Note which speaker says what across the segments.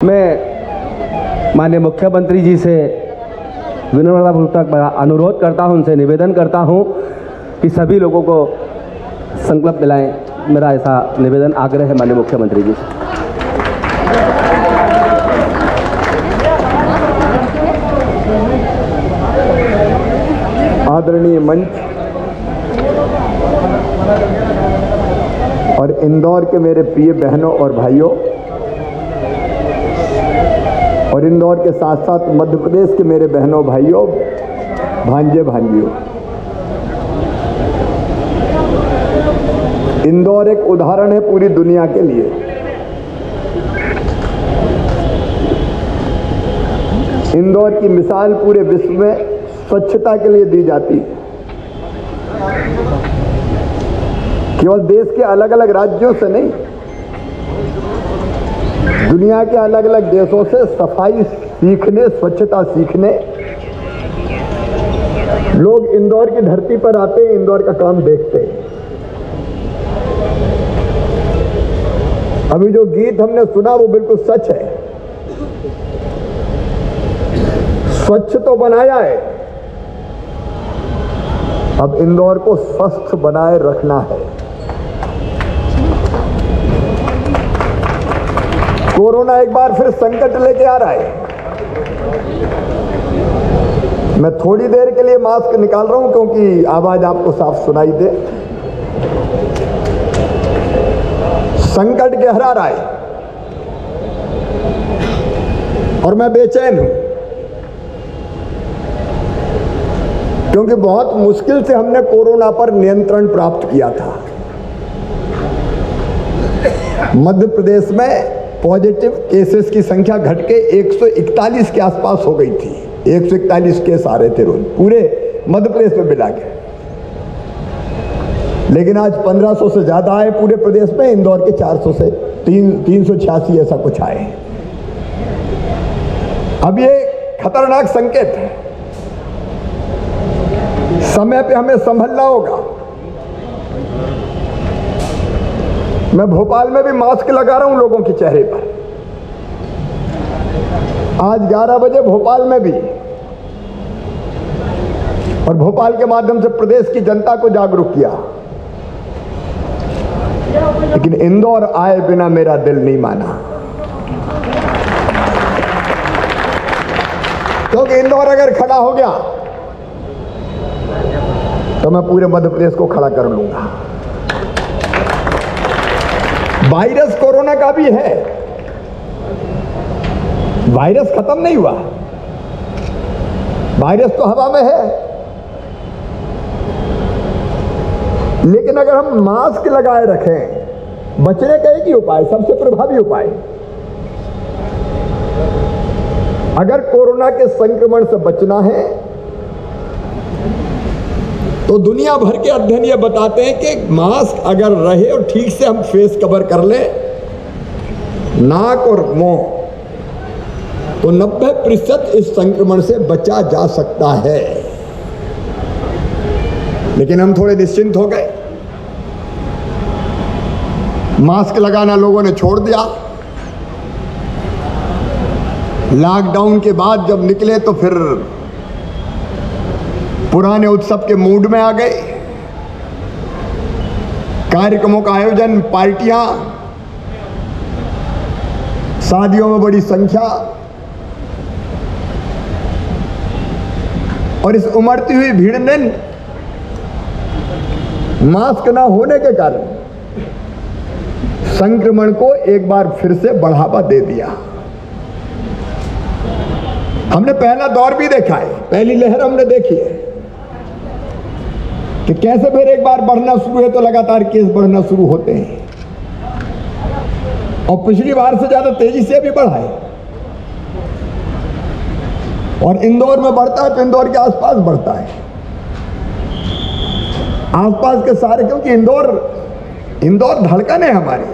Speaker 1: मैं माननीय मुख्यमंत्री जी से विनम्रतापूर्वक अनुरोध करता हूं, उनसे निवेदन करता हूं कि सभी लोगों को संकल्प दिलाएं। मेरा ऐसा निवेदन आग्रह है माननीय मुख्यमंत्री जी से।
Speaker 2: आदरणीय मंच और इंदौर के मेरे प्रिय बहनों और भाइयों और इंदौर के साथ साथ मध्य प्रदेश के मेरे बहनों भाइयों, भांजे भांजियों, इंदौर एक उदाहरण है पूरी दुनिया के लिए। इंदौर की मिसाल पूरे विश्व में स्वच्छता के लिए दी जाती है। केवल देश के अलग अलग राज्यों से नहीं, दुनिया के अलग अलग देशों से सफाई सीखने, स्वच्छता सीखने लोग इंदौर की धरती पर आते हैं, इंदौर का काम देखते हैं। अभी जो गीत हमने सुना वो बिल्कुल सच है। स्वच्छ तो बनाया है, अब इंदौर को स्वस्थ बनाए रखना है। कोरोना एक बार फिर संकट लेके आ रहा है। मैं थोड़ी देर के लिए मास्क निकाल रहा हूं क्योंकि आवाज आपको साफ सुनाई दे। संकट गहरा रहा है और मैं बेचैन हूं क्योंकि बहुत मुश्किल से हमने कोरोना पर नियंत्रण प्राप्त किया था। मध्य प्रदेश में पॉजिटिव केसेस की संख्या घट के 141 के आसपास हो गई थी। 141 केस आ रहे थे रोज पूरे मध्य प्रदेश में मिला के, लेकिन आज 1500 से ज्यादा आए पूरे प्रदेश में। इंदौर के 400 से 386 ऐसा कुछ आए। अब ये खतरनाक संकेत है, समय पे हमें संभलना होगा। मैं भोपाल में भी मास्क लगा रहा हूं लोगों के चेहरे पर। आज 11 बजे भोपाल में भी, और भोपाल के माध्यम से प्रदेश की जनता को जागरूक किया। लेकिन इंदौर आए बिना मेरा दिल नहीं माना, क्योंकि इंदौर अगर खड़ा हो गया तो मैं पूरे मध्य प्रदेश को खड़ा कर लूंगा। वायरस कोरोना का भी है, वायरस खत्म नहीं हुआ, वायरस तो हवा में है। लेकिन अगर हम मास्क लगाए रखें, बचने का एक ही उपाय, सबसे प्रभावी उपाय, अगर कोरोना के संक्रमण से बचना है तो दुनिया भर के अध्ययन ये बताते हैं कि मास्क अगर रहे और ठीक से हम फेस कवर कर ले, नाक और मुंह, तो 90% इस संक्रमण से बचा जा सकता है। लेकिन हम थोड़े निश्चिंत हो गए, मास्क लगाना लोगों ने छोड़ दिया। लॉकडाउन के बाद जब निकले तो फिर पुराने उत्सव के मूड में आ गए। कार्यक्रमों का आयोजन, पार्टियां, शादियों में बड़ी संख्या, और इस उमड़ती हुई भीड़ ने मास्क ना होने के कारण संक्रमण को एक बार फिर से बढ़ावा दे दिया। हमने पहला दौर भी देखा है, पहली लहर हमने देखी है कि कैसे फिर एक बार बढ़ना शुरू है तो लगातार केस बढ़ना शुरू होते हैं, और पिछली बार से ज्यादा तेजी से भी बढ़ा है। और इंदौर में बढ़ता है तो इंदौर के आसपास बढ़ता है, आसपास के सारे, क्योंकि इंदौर धड़कन है हमारी।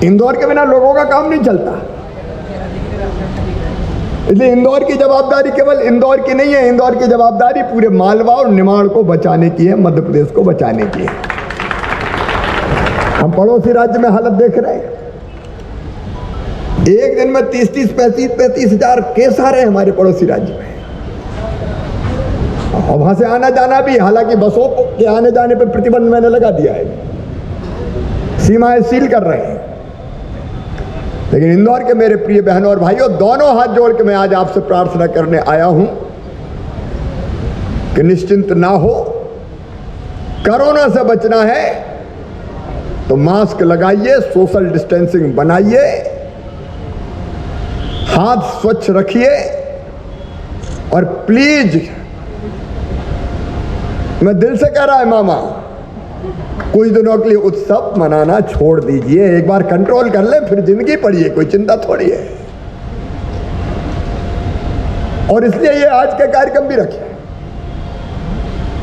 Speaker 2: इंदौर के बिना लोगों का काम नहीं चलता। इसलिए इंदौर की जवाबदारी केवल इंदौर की नहीं है, इंदौर की जवाबदारी पूरे मालवा और निमाड़ को बचाने की है, मध्य प्रदेश को बचाने की है। हम पड़ोसी राज्य में हालत देख रहे हैं। एक दिन में 30-35 हजार केस आ रहे हैं हमारे पड़ोसी राज्य में, और वहां से आना जाना भी, हालांकि बसों के आने जाने पर प्रतिबंध मैंने लगा दिया है, सीमाएं सील कर रहे हैं। लेकिन इंदौर के मेरे प्रिय बहनों और भाइयों, दोनों हाथ जोड़ के मैं आज आपसे प्रार्थना करने आया हूं कि निश्चिंत ना हो, कोरोना से बचना है तो मास्क लगाइए, सोशल डिस्टेंसिंग बनाइए, हाथ स्वच्छ रखिए, और प्लीज मैं दिल से कह रहा है मामा, कुछ दिनों के लिए उत्सव मनाना छोड़ दीजिए, एक बार कंट्रोल कर ले, फिर जिंदगी पड़ी है, कोई चिंता थोड़ी है। और इसलिए ये आज के कार्यक्रम भी रखे,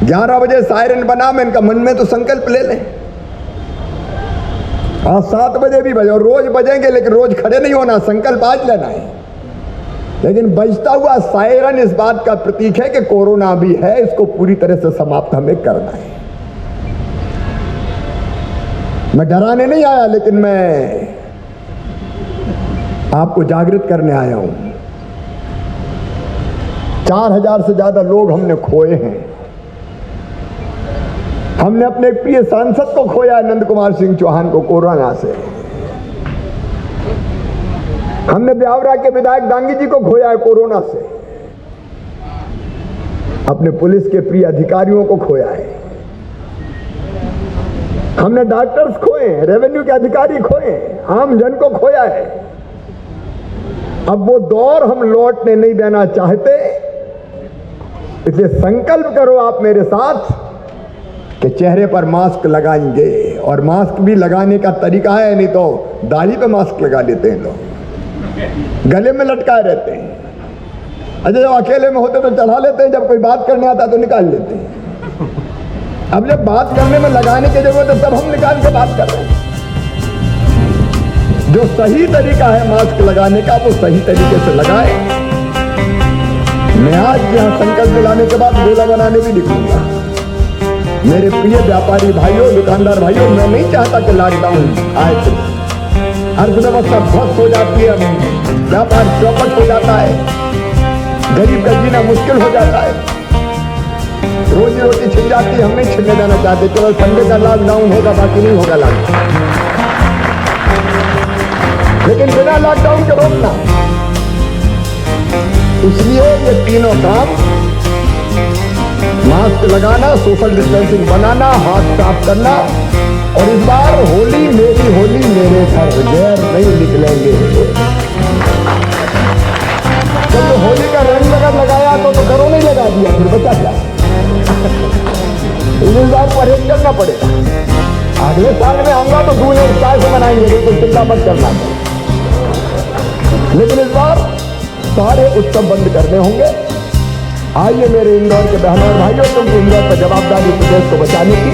Speaker 2: 11 बजे सायरन बना, मैं इनका मन में तो संकल्प ले लें, आज 7 बजे भी बजे, और रोज बजेंगे, लेकिन रोज खड़े नहीं होना, संकल्प आज लेना है। लेकिन बजता हुआ सायरन इस बात का प्रतीक है कि कोरोना भी है, इसको पूरी तरह से समाप्त हमें करना है। मैं डराने नहीं आया, लेकिन मैं आपको जागृत करने आया हूं। 4000 से ज्यादा लोग हमने खोए हैं। हमने अपने प्रिय सांसद को खोया, नंद कुमार सिंह चौहान को, कोरोना से। हमने ब्यावरा के विधायक दांगी जी को खोया है कोरोना से। अपने पुलिस के प्रिय अधिकारियों को खोया है। हमने डॉक्टर्स खोए, रेवेन्यू के अधिकारी खोए, आम जन को खोया है। अब वो दौर हम लौटने नहीं देना चाहते, इसलिए संकल्प करो आप मेरे साथ कि चेहरे पर मास्क लगाएंगे। और मास्क भी लगाने का तरीका है, नहीं तो दाढ़ी पे मास्क लगा लेते हैं लोग, गले में लटकाए रहते हैं। अच्छा, जब अकेले में होते तो चढ़ा लेते हैं, जब कोई बात करने आता तो निकाल लेते हैं। अब जब बात करने में लगाने की जरूरत है, तब हम निकाल के बात कर रहे हैं। जो सही तरीका है मास्क लगाने का, वो सही तरीके से लगाए। मैं आज यहां संकल्प दिलाने के बाद गोला बनाने भी निकलूंगा। मेरे प्रिय व्यापारी भाइयों, दुकानदार भाइयों, मैं नहीं चाहता कि लॉकडाउन आए थे, अर्थव्यवस्था ध्वस्त हो जाती है, व्यापार चौपट हो जाता है, गरीब का जीना मुश्किल हो जाता है, रोजी रोटी छिन जाती है। हम नहीं छिनने देना चाहते, केवल संडे का लॉकडाउन होगा, बाकी नहीं होगा लॉकडाउन। लेकिन बिना लॉकडाउन के रोकना, इसलिए ये तीनों काम, मास्क लगाना, सोशल डिस्टेंसिंग बनाना, हाथ साफ करना, और इस बार होली मेरी होली मेरे घर, गैर नहीं निकलेंगे। जब तो होली का रंग अगर लगाया तो घरों नहीं लगा दिया, फिर बचा क्या? इस बार परहेज करना पड़ेगा। अगले साल में आऊंगा तो दूल्हे उत्साह से मनाएंगे, कोई चिंता मत करना। लेकिन इस बार सारे उत्सव बंद करने होंगे। आइए मेरे इंदौर के बहनों और भाइयों, क्योंकि इंदौर पर जवाबदारी प्रदेश को बचाने की,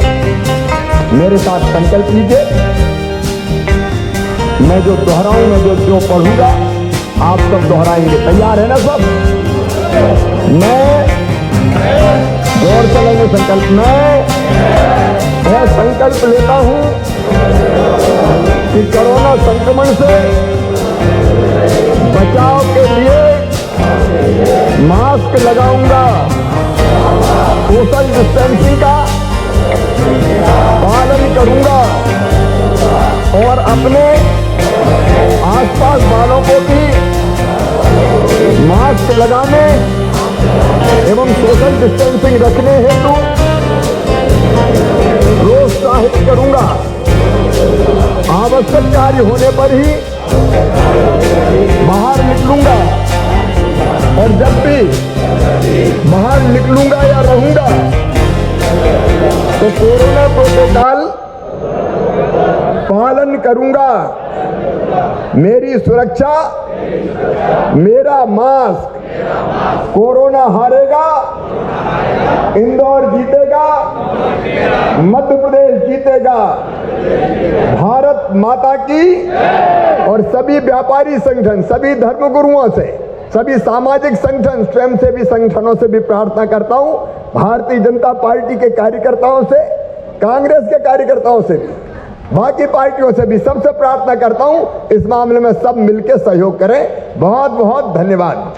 Speaker 2: मेरे साथ संकल्प लीजिए। मैं जो दोहराऊं, मैं जो पढ़ूंगा, आप सब दोहराएंगे। तैयार है ना सब? मैं जोर से लेंगे संकल्प। मैं संकल्प लेता हूं कि कोरोना संक्रमण से बचाव के लिए मास्क लगाऊंगा, सोशल डिस्टेंसिंग का पालन करूंगा, और अपने आसपास वालों को भी मास्क लगाने एवं सोशल डिस्टेंसिंग रखने हेतु प्रोत्साहित करूंगा। आवश्यक कार्य होने पर ही बाहर निकलूंगा, और जब भी बाहर निकलूंगा या रहूंगा तो कोरोना प्रोटोकॉल पालन करूंगा। मेरी सुरक्षा, मेरा मास्क। कोरोना हारेगा, इंदौर जीतेगा, मध्य प्रदेश जीतेगा। भारत माता की। और सभी व्यापारी संगठन, सभी धर्मगुरुओं से, सभी सामाजिक संगठन, स्वयंसेवी संगठनों से भी प्रार्थना करता हूं, भारतीय जनता पार्टी के कार्यकर्ताओं से, कांग्रेस के कार्यकर्ताओं से भी, बाकी पार्टियों से भी सबसे प्रार्थना करता हूं इस मामले में सब मिलकर सहयोग करें। बहुत बहुत धन्यवाद।